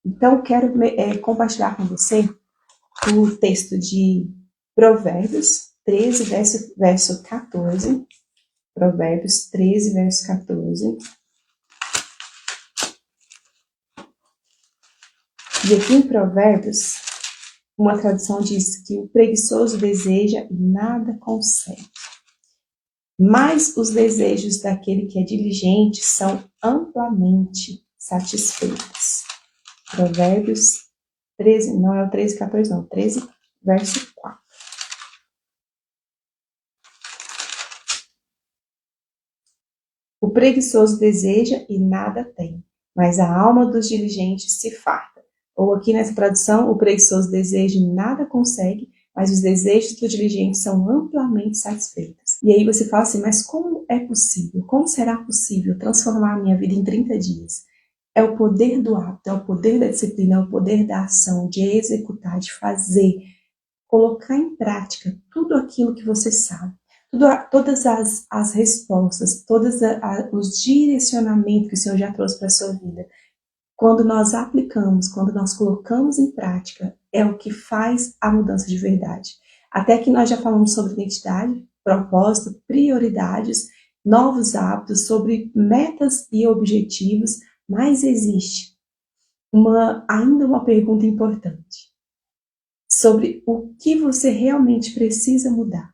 Então, quero compartilhar com você o texto de Provérbios 13, verso 14. Provérbios 13, verso 14. E aqui em Provérbios, uma tradução diz que o preguiçoso deseja e nada consegue. Mas os desejos daquele que é diligente são amplamente satisfeitos. Provérbios 13, não é o 13, 14, não, 13, verso 4. O preguiçoso deseja e nada tem, mas a alma dos diligentes se farta. Ou aqui nessa tradução, o preguiçoso deseja e nada consegue, mas os desejos do diligente são amplamente satisfeitos. E aí você fala assim, mas como é possível? Como será possível transformar a minha vida em 30 dias? É o poder do hábito, é o poder da disciplina, é o poder da ação, de executar, de fazer, colocar em prática tudo aquilo que você sabe. Todas as respostas, todos os direcionamentos que o Senhor já trouxe para a sua vida. Quando nós aplicamos, quando nós colocamos em prática, é o que faz a mudança de verdade. Até que nós já falamos sobre identidade, propósito, prioridades, novos hábitos, sobre metas e objetivos, mas existe ainda uma pergunta importante sobre o que você realmente precisa mudar.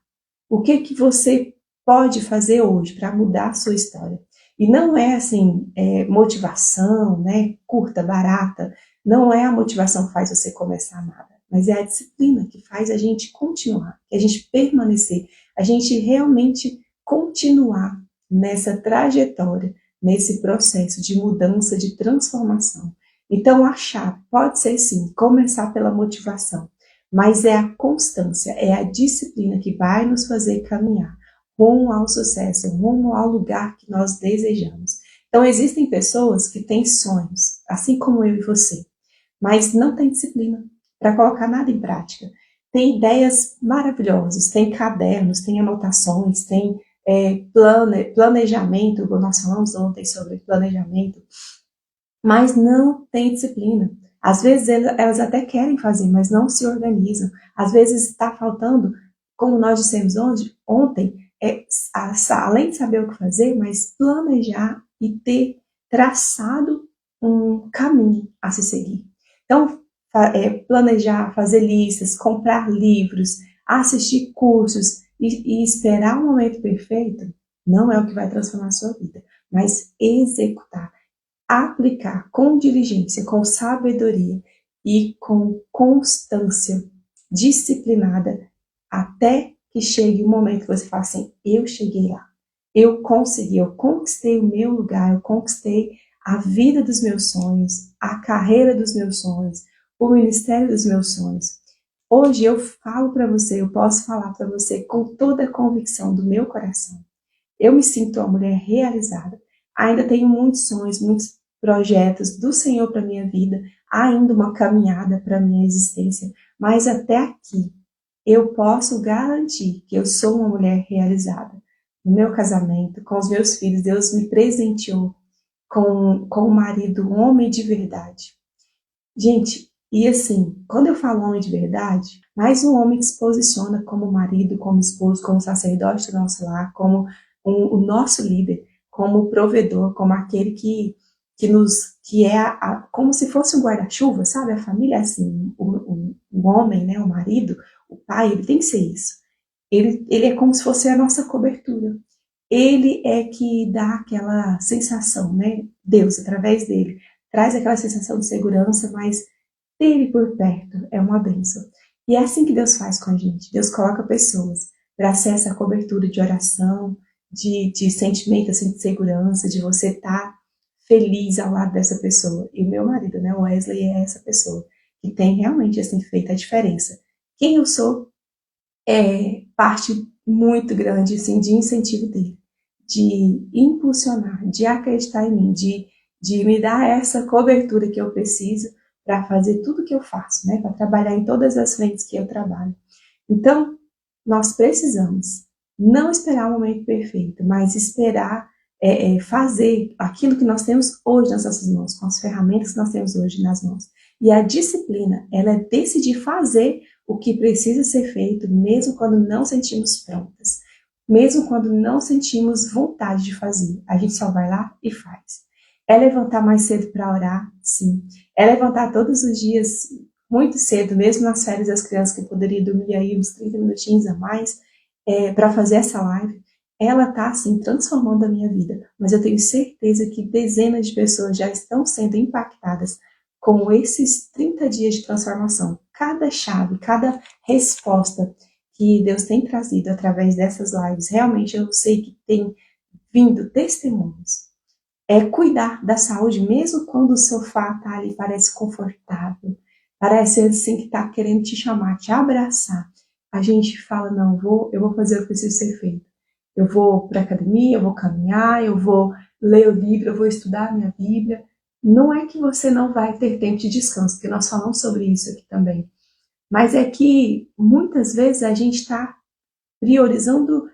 O que você pode fazer hoje para mudar a sua história? E não é assim, motivação, né, curta, barata, não é a motivação que faz você começar nada, mas é a disciplina que faz a gente continuar, a gente permanecer, a gente realmente continuar nessa trajetória, nesse processo de mudança, de transformação. Então, a chave pode ser sim, começar pela motivação, mas é a constância, é a disciplina que vai nos fazer caminhar rumo ao sucesso, rumo ao lugar que nós desejamos. Então, existem pessoas que têm sonhos, assim como eu e você, mas não têm disciplina para colocar nada em prática. Tem ideias maravilhosas, tem cadernos, tem anotações, tem planejamento, nós falamos ontem sobre planejamento, mas não tem disciplina. Às vezes elas até querem fazer, mas não se organizam. Às vezes está faltando, como nós dissemos ontem, além de saber o que fazer, mas planejar e ter traçado um caminho a se seguir. Então, planejar, fazer listas, comprar livros, assistir cursos e esperar o momento perfeito não é o que vai transformar a sua vida, mas executar, aplicar com diligência, com sabedoria e com constância disciplinada até que chegue o momento que você fala assim, eu cheguei lá, eu consegui, eu conquistei o meu lugar, eu conquistei a vida dos meus sonhos, a carreira dos meus sonhos, o ministério dos meus sonhos. Hoje eu falo para você, eu posso falar para você com toda a convicção do meu coração. Eu me sinto uma mulher realizada. Ainda tenho muitos sonhos, muitos projetos do Senhor para minha vida, ainda uma caminhada para minha existência, mas até aqui eu posso garantir que eu sou uma mulher realizada. No meu casamento, com os meus filhos, Deus me presenteou com um marido, um homem de verdade. Gente, e assim, quando eu falo homem de verdade, mais um homem que se posiciona como marido, como esposo, como sacerdote do nosso lar, como o nosso líder, como provedor, como aquele que é como se fosse um guarda-chuva, sabe? A família é assim, o homem, né, o marido, o pai, ele tem que ser isso. Ele é como se fosse a nossa cobertura. Ele é que dá aquela sensação, né? Deus, através dele, traz aquela sensação de segurança, mas ter ele por perto é uma bênção. E é assim que Deus faz com a gente. Deus coloca pessoas para ser essa cobertura de oração, de sentimento assim, de segurança, de você estar feliz ao lado dessa pessoa. E o meu marido, né, Wesley, é essa pessoa que tem realmente assim, feito a diferença. Quem eu sou é parte muito grande assim, de incentivo dele, de impulsionar, de acreditar em mim, de me dar essa cobertura que eu preciso para fazer tudo que eu faço, né? Para trabalhar em todas as frentes que eu trabalho. Então, nós precisamos não esperar o momento perfeito, mas esperar fazer aquilo que nós temos hoje nas nossas mãos, com as ferramentas que nós temos hoje nas mãos. E a disciplina, ela é decidir fazer o que precisa ser feito, mesmo quando não sentimos prontas, mesmo quando não sentimos vontade de fazer. A gente só vai lá e faz. É levantar mais cedo para orar? Sim. É levantar todos os dias muito cedo, mesmo nas férias das crianças, que eu poderia dormir aí uns 30 minutinhos a mais, para fazer essa live. Ela está, assim, transformando a minha vida. Mas eu tenho certeza que dezenas de pessoas já estão sendo impactadas com esses 30 dias de transformação. Cada chave, cada resposta que Deus tem trazido através dessas lives, realmente eu sei que tem vindo testemunhos. É cuidar da saúde, mesmo quando o sofá tá ali, parece confortável, parece assim que está querendo te chamar, te abraçar. A gente fala, não, eu vou fazer o que precisa ser feito. Eu vou para a academia, eu vou caminhar, eu vou ler o livro, eu vou estudar a minha Bíblia. Não é que você não vai ter tempo de descanso, porque nós falamos sobre isso aqui também. Mas é que muitas vezes a gente está priorizando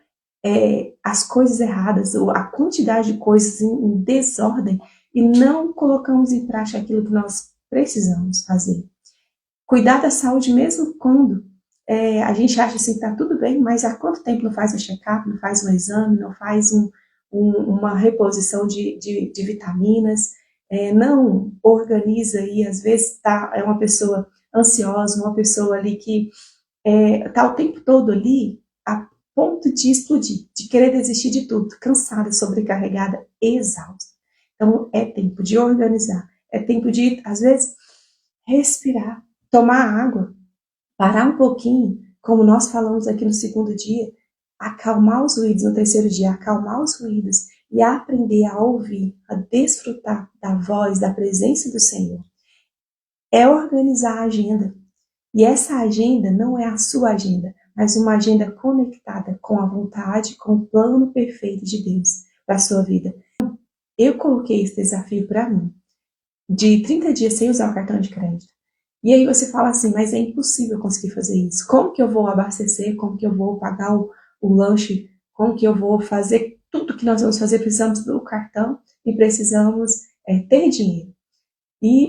as coisas erradas, ou a quantidade de coisas em desordem, e não colocamos em prática aquilo que nós precisamos fazer. Cuidar da saúde mesmo quando a gente acha assim que está tudo bem, mas há quanto tempo não faz um check-up, não faz um exame, não faz uma reposição de vitaminas, não organiza e às vezes é uma pessoa ansiosa, uma pessoa ali que está o tempo todo ali a ponto de explodir, de querer desistir de tudo, cansada, sobrecarregada, exausta. Então é tempo de organizar, é tempo de, às vezes, respirar, tomar água, parar um pouquinho, como nós falamos aqui no segundo dia, acalmar os ruídos no terceiro dia, acalmar os ruídos e aprender a ouvir, a desfrutar da voz, da presença do Senhor. É organizar a agenda. E essa agenda não é a sua agenda, mas uma agenda conectada com a vontade, com o plano perfeito de Deus para a sua vida. Eu coloquei esse desafio para mim, de 30 dias sem usar o cartão de crédito. E aí você fala assim, mas é impossível conseguir fazer isso. Como que eu vou abastecer? Como que eu vou pagar o lanche? Como que eu vou fazer tudo que nós vamos fazer? Precisamos do cartão e precisamos ter dinheiro.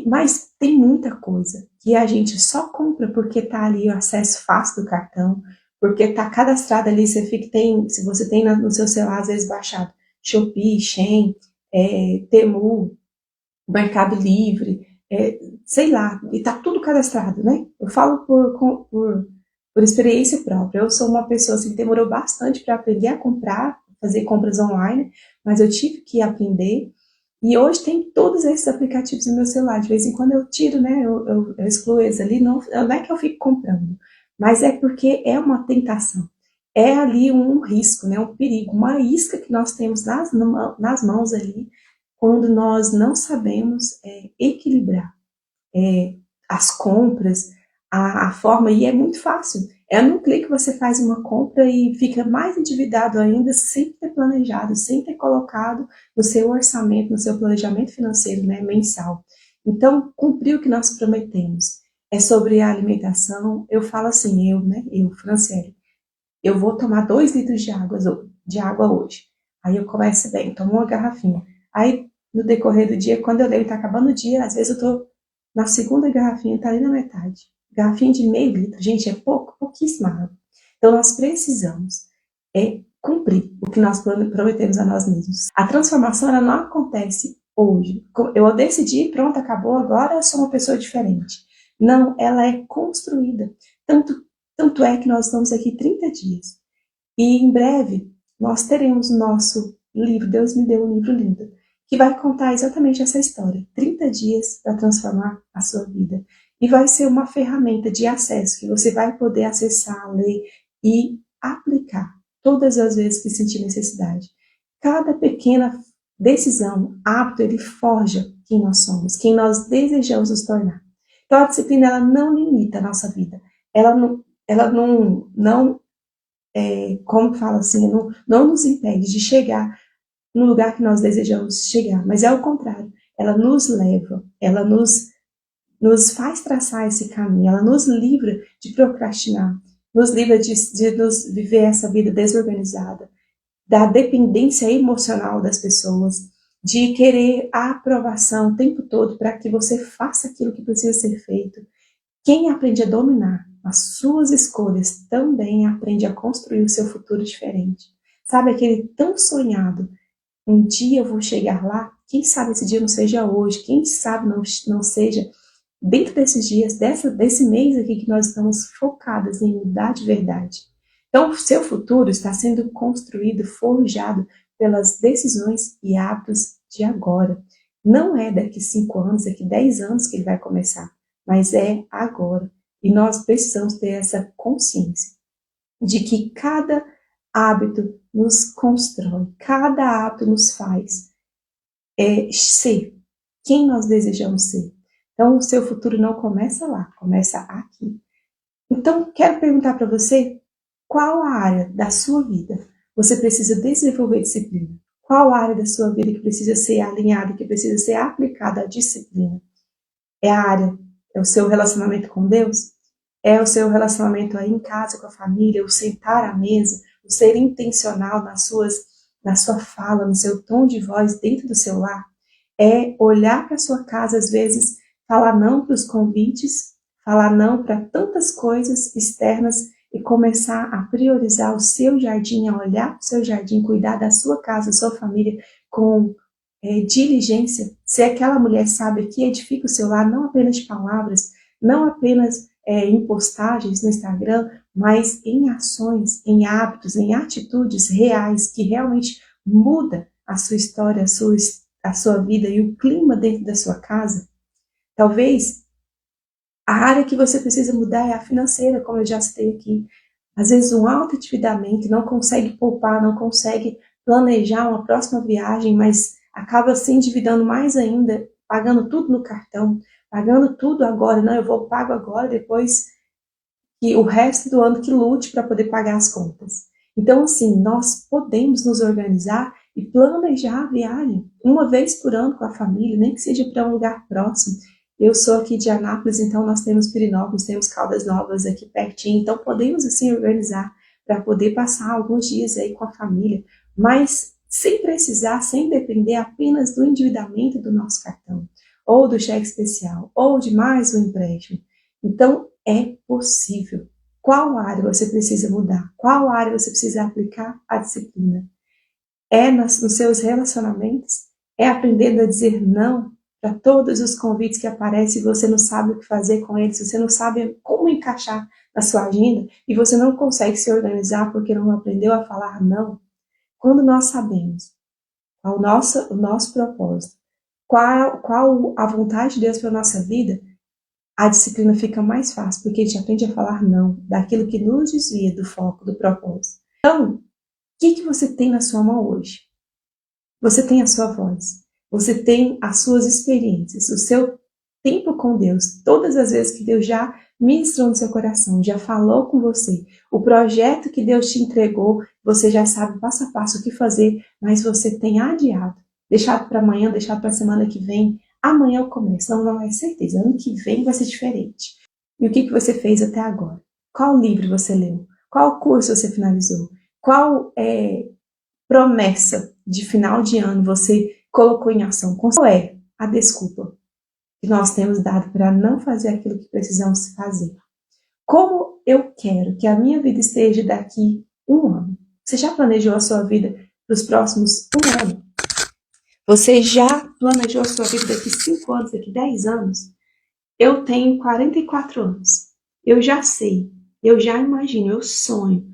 Mas tem muita coisa que a gente só compra porque está ali o acesso fácil do cartão, porque está cadastrado ali, se você tem no seu celular, às vezes baixado, Shopee, Shein, Temu, Mercado Livre, sei lá, e está tudo cadastrado, né? Eu falo por experiência própria. Eu sou uma pessoa assim, que demorou bastante para aprender a comprar, fazer compras online, mas eu tive que aprender. E hoje tem todos esses aplicativos no meu celular. De vez em quando eu tiro, né? Eu excluo eles ali. Não é que eu fico comprando, mas é porque é uma tentação. É ali um risco, né? Um perigo, uma isca que nós temos nas mãos ali, quando nós não sabemos equilibrar as compras, a forma, e é muito fácil. É num clique que você faz uma compra e fica mais endividado ainda, sem ter planejado, sem ter colocado no seu orçamento, no seu planejamento financeiro, né, mensal. Então, cumprir o que nós prometemos. É sobre a alimentação. Eu falo assim, Franciele, eu vou tomar 2 litros de água hoje. Aí eu começo bem, tomo uma garrafinha. Aí, no decorrer do dia, quando eu leio, está acabando o dia, às vezes eu estou na segunda garrafinha, está ali na metade. Garrafinha de meio litro, gente, é pouquíssima água. Então, nós precisamos cumprir o que nós prometemos a nós mesmos. A transformação, ela não acontece hoje. Eu decidi, pronto, acabou, agora eu sou uma pessoa diferente. Não, ela é construída. Tanto é que nós estamos aqui 30 dias. E em breve nós teremos o nosso livro, Deus me deu um livro lindo, que vai contar exatamente essa história. 30 dias para transformar a sua vida. E vai ser uma ferramenta de acesso que você vai poder acessar, ler e aplicar todas as vezes que sentir necessidade. Cada pequena decisão, hábito, ele forja quem nós somos, quem nós desejamos nos tornar. Então a disciplina, ela não limita a nossa vida. Ela não como fala assim, não nos impede de chegar no lugar que nós desejamos chegar, mas é o contrário, ela nos leva, ela nos faz traçar esse caminho, ela nos livra de procrastinar, nos livra de nos viver essa vida desorganizada, da dependência emocional das pessoas, de querer a aprovação o tempo todo para que você faça aquilo que precisa ser feito. Quem aprende a dominar as suas escolhas também aprende a construir o seu futuro diferente. Sabe aquele tão sonhado, um dia eu vou chegar lá, quem sabe esse dia não seja hoje, quem sabe não seja dentro desses dias, desse mês aqui que nós estamos focadas em mudar de verdade. Então, o seu futuro está sendo construído, forjado pelas decisões e hábitos de agora. Não é daqui 5 anos, daqui 10 anos que ele vai começar, mas é agora. E nós precisamos ter essa consciência de que cada hábito nos constrói, cada hábito nos faz ser quem nós desejamos ser. Então, o seu futuro não começa lá, começa aqui. Então, quero perguntar para você, qual a área da sua vida você precisa desenvolver disciplina? Qual a área da sua vida que precisa ser alinhada, que precisa ser aplicada à disciplina? É o seu relacionamento com Deus? É o seu relacionamento aí em casa com a família, o sentar à mesa, o ser intencional na sua fala, no seu tom de voz dentro do seu lar? É olhar para a sua casa, às vezes, falar não para os convites, falar não para tantas coisas externas e começar a priorizar o seu jardim, a olhar para o seu jardim, cuidar da sua casa, da sua família com diligência. Ser aquela mulher sábia que edifica o seu lar, não apenas de palavras, não apenas em postagens no Instagram, mas em ações, em hábitos, em atitudes reais que realmente muda a sua história, a sua vida e o clima dentro da sua casa. Talvez a área que você precisa mudar é a financeira, como eu já citei aqui. Às vezes um alto endividamento, não consegue poupar, não consegue planejar uma próxima viagem, mas acaba se endividando mais ainda, pagando tudo no cartão, pagando tudo agora. Não, eu vou pago agora, depois que o resto do ano que lute para poder pagar as contas. Então, assim, nós podemos nos organizar e planejar a viagem uma vez por ano com a família, nem que seja para um lugar próximo. Eu sou aqui de Anápolis, então nós temos Pirinópolis, temos Caldas Novas aqui pertinho, então podemos assim organizar para poder passar alguns dias aí com a família, mas sem precisar, sem depender apenas do endividamento do nosso cartão, ou do cheque especial, ou de mais um empréstimo. Então, é possível. Qual área você precisa mudar? Qual área você precisa aplicar a disciplina? É nos seus relacionamentos? É aprendendo a dizer não para todos os convites que aparecem e você não sabe o que fazer com eles, você não sabe como encaixar na sua agenda e você não consegue se organizar porque não aprendeu a falar não? Quando nós sabemos o nosso propósito, qual a vontade de Deus para a nossa vida, a disciplina fica mais fácil, porque a gente aprende a falar não daquilo que nos desvia do foco, do propósito. Então, o que você tem na sua mão hoje? Você tem a sua voz, você tem as suas experiências, o seu tempo com Deus, todas as vezes que Deus já ministrou no seu coração, já falou com você, o projeto que Deus te entregou, você já sabe passo a passo o que fazer, mas você tem adiado, deixado para amanhã, deixado para a semana que vem. Amanhã eu começo, não é certeza, ano que vem vai ser diferente. E o que você fez até agora? Qual livro você leu? Qual curso você finalizou? Qual promessa de final de ano você colocou em ação? Qual é a desculpa que nós temos dado para não fazer aquilo que precisamos fazer? Como eu quero que a minha vida esteja daqui 1 ano? Você já planejou a sua vida para os próximos 1 ano? Você já planejou a sua vida daqui 5 anos, daqui 10 anos? Eu tenho 44 anos. Eu já sei, eu já imagino, eu sonho.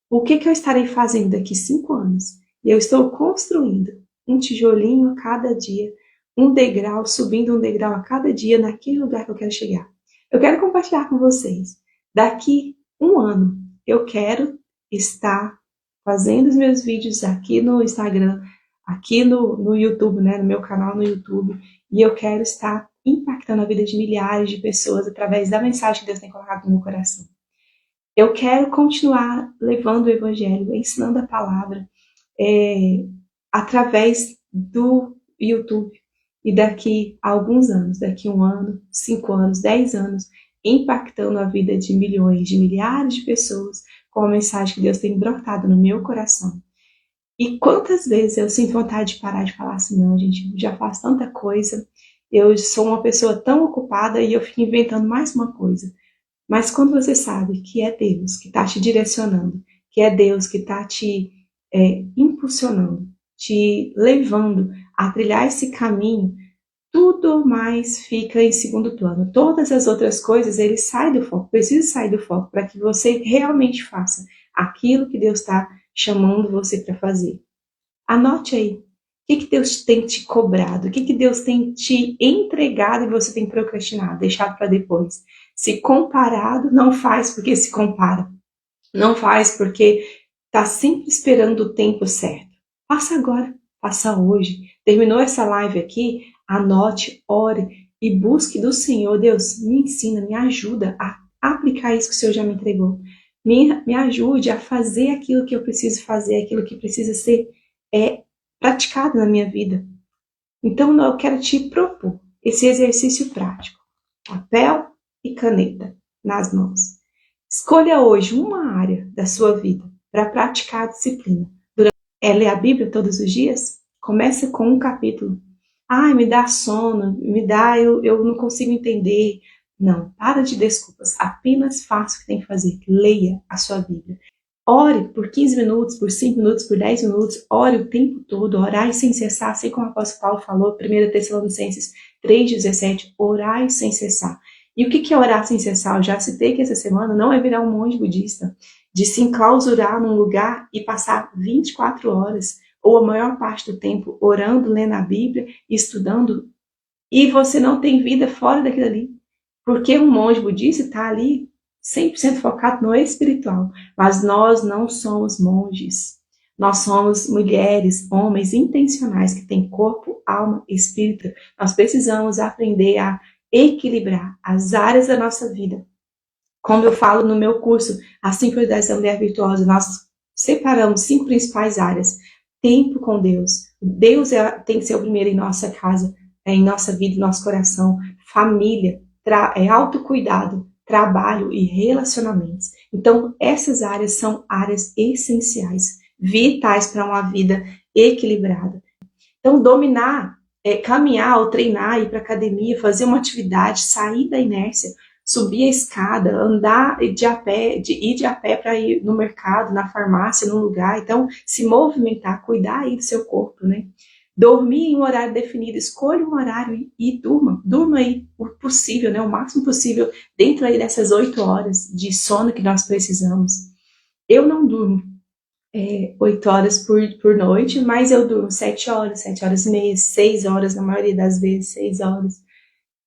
O que eu estarei fazendo daqui 5 anos? E eu estou construindo um tijolinho a cada dia, um degrau, subindo um degrau a cada dia naquele lugar que eu quero chegar. Eu quero compartilhar com vocês. Daqui 1 ano, eu quero estar fazendo os meus vídeos aqui no Instagram, aqui no YouTube, né, no meu canal no YouTube, e eu quero estar impactando a vida de milhares de pessoas através da mensagem que Deus tem colocado no meu coração. Eu quero continuar levando o Evangelho, ensinando a palavra através do YouTube. E daqui a alguns anos, daqui 1 ano, 5 anos, 10 anos, impactando a vida de milhões, de milhares de pessoas com a mensagem que Deus tem brotado no meu coração. E quantas vezes eu sinto vontade de parar de falar assim, não, gente, eu já faço tanta coisa, eu sou uma pessoa tão ocupada e eu fico inventando mais uma coisa. Mas quando você sabe que é Deus que está te direcionando, que é Deus que está te impulsionando, te levando a trilhar esse caminho, tudo mais fica em segundo plano. Todas as outras coisas, ele sai do foco, precisa sair do foco para que você realmente faça aquilo que Deus está chamando você para fazer. Anote aí. O que Deus tem te cobrado? O que Deus tem te entregado e você tem procrastinado, deixado para depois? Se comparado, não faz porque se compara. Não faz porque está sempre esperando o tempo certo. Faça agora, faça hoje. Terminou essa live aqui, anote, ore e busque do Senhor. Deus, me ensina, me ajuda a aplicar isso que o Senhor já me entregou. Me ajude a fazer aquilo que eu preciso fazer, aquilo que precisa ser praticado na minha vida. Então, eu quero te propor esse exercício prático. Papel e caneta nas mãos. Escolha hoje uma área da sua vida para praticar a disciplina. É ler a Bíblia todos os dias? Comece com um capítulo. Ai, me dá sono, eu não consigo entender. Não, para de desculpas. Apenas faça o que tem que fazer. Leia a sua Bíblia. Ore por 15 minutos, por 5 minutos, por 10 minutos, ore o tempo todo, orai sem cessar, assim como o apóstolo Paulo falou, 1 Tessalonicenses 3,17, orai sem cessar. E o que é orar sem cessar? Eu já citei que essa semana não é virar um monge budista, de se enclausurar num lugar e passar 24 horas, ou a maior parte do tempo, orando, lendo a Bíblia, estudando, e você não tem vida fora daquilo ali. Porque um monge budista está ali 100% focado no espiritual, mas nós não somos monges. Nós somos mulheres, homens intencionais que têm corpo, alma e espírito. Nós precisamos aprender a equilibrar as áreas da nossa vida. Como eu falo no meu curso, A Sincronização da Mulher Virtuosa, nós separamos 5 principais áreas. Tempo com Deus. Deus tem que ser o primeiro em nossa casa, em nossa vida, em nosso coração. Família, autocuidado, trabalho e relacionamentos. Então, essas áreas são áreas essenciais, vitais para uma vida equilibrada. Então, dominar, caminhar ou treinar, ir para academia, fazer uma atividade, sair da inércia, subir a escada, andar de a pé, ir de a pé para ir no mercado, na farmácia, num lugar. Então, se movimentar, cuidar aí do seu corpo, né? Dormir em um horário definido, escolha um horário e durma aí o possível, né? O máximo possível dentro aí dessas 8 horas de sono que nós precisamos. Eu não durmo 8 horas por noite, mas eu durmo 7 horas, 7 horas e meia, 6 horas na maioria das vezes, 6 horas,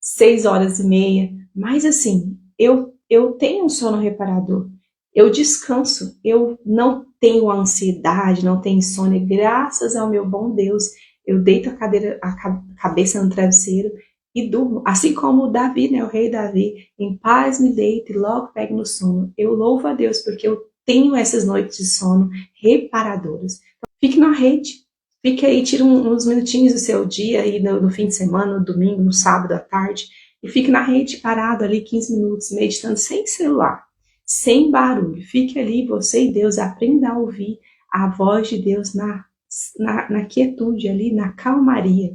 6 horas e meia. Mas assim, eu tenho um sono reparador. Eu descanso, eu não tenho ansiedade, não tenho insônia, graças ao meu bom Deus. Eu deito a cabeça no travesseiro e durmo. Assim como o Davi, né, o rei Davi, em paz me deito e logo pego no sono. Eu louvo a Deus porque eu tenho essas noites de sono reparadoras. Então, fique na rede, fique aí, tira uns minutinhos do seu dia, aí no fim de semana, no domingo, no sábado à tarde, e fique na rede parado ali 15 minutos, meditando sem celular, sem barulho. Fique ali, você e Deus, aprenda a ouvir a voz de Deus na quietude ali, na calmaria.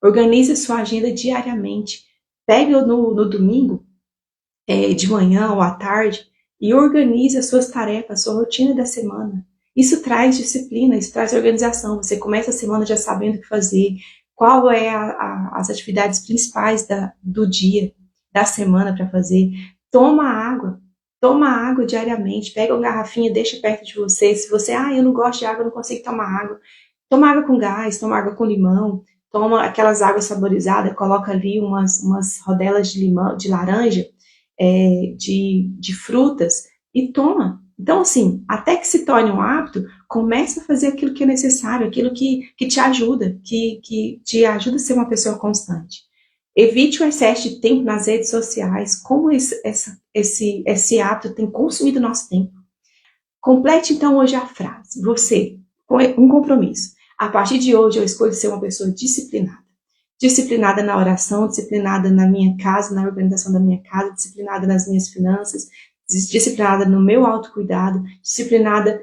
Organize a sua agenda diariamente. Pegue no domingo, de manhã ou à tarde, e organize as suas tarefas, a sua rotina da semana. Isso traz disciplina, isso traz organização. Você começa a semana já sabendo o que fazer, qual é as atividades principais do dia, da semana para fazer. Toma água diariamente, pega uma garrafinha, deixa perto de você. Se você, eu não gosto de água, eu não consigo tomar água. Toma água com gás, toma água com limão, toma aquelas águas saborizadas, coloca ali umas rodelas de limão, de laranja, de frutas e toma. Então, assim, até que se torne um hábito, comece a fazer aquilo que é necessário, aquilo que te ajuda, que te ajuda a ser uma pessoa constante. Evite o excesso de tempo nas redes sociais, como esse hábito tem consumido nosso tempo. Complete, então, hoje a frase. Você, um compromisso. A partir de hoje, eu escolho ser uma pessoa disciplinada. Disciplinada na oração, disciplinada na minha casa, na organização da minha casa, disciplinada nas minhas finanças, disciplinada no meu autocuidado, disciplinada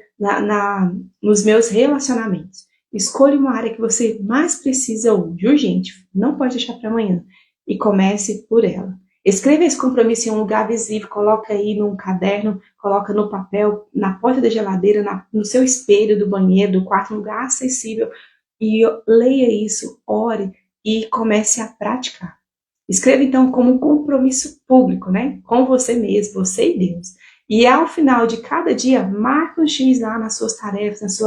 nos meus relacionamentos. Escolha uma área que você mais precisa hoje, urgente, não pode deixar para amanhã, e comece por ela. Escreva esse compromisso em um lugar visível, coloca aí num caderno, coloca no papel, na porta da geladeira, no seu espelho do banheiro, do quarto, um lugar acessível, e leia isso, ore e comece a praticar. Escreva então como um compromisso público, né? Com você mesmo, você e Deus. E ao final de cada dia, marque um X lá nas suas tarefas,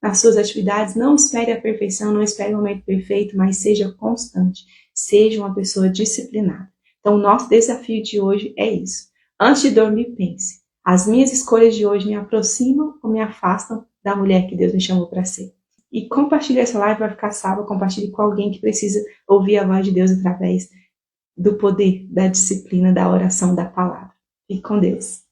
nas suas atividades. Não espere a perfeição, não espere o momento perfeito, mas seja constante. Seja uma pessoa disciplinada. Então, o nosso desafio de hoje é isso. Antes de dormir, pense. As minhas escolhas de hoje me aproximam ou me afastam da mulher que Deus me chamou para ser? E compartilhe essa live, vai ficar salva. Compartilhe com alguém que precisa ouvir a voz de Deus através do poder, da disciplina, da oração, da palavra. Fique com Deus.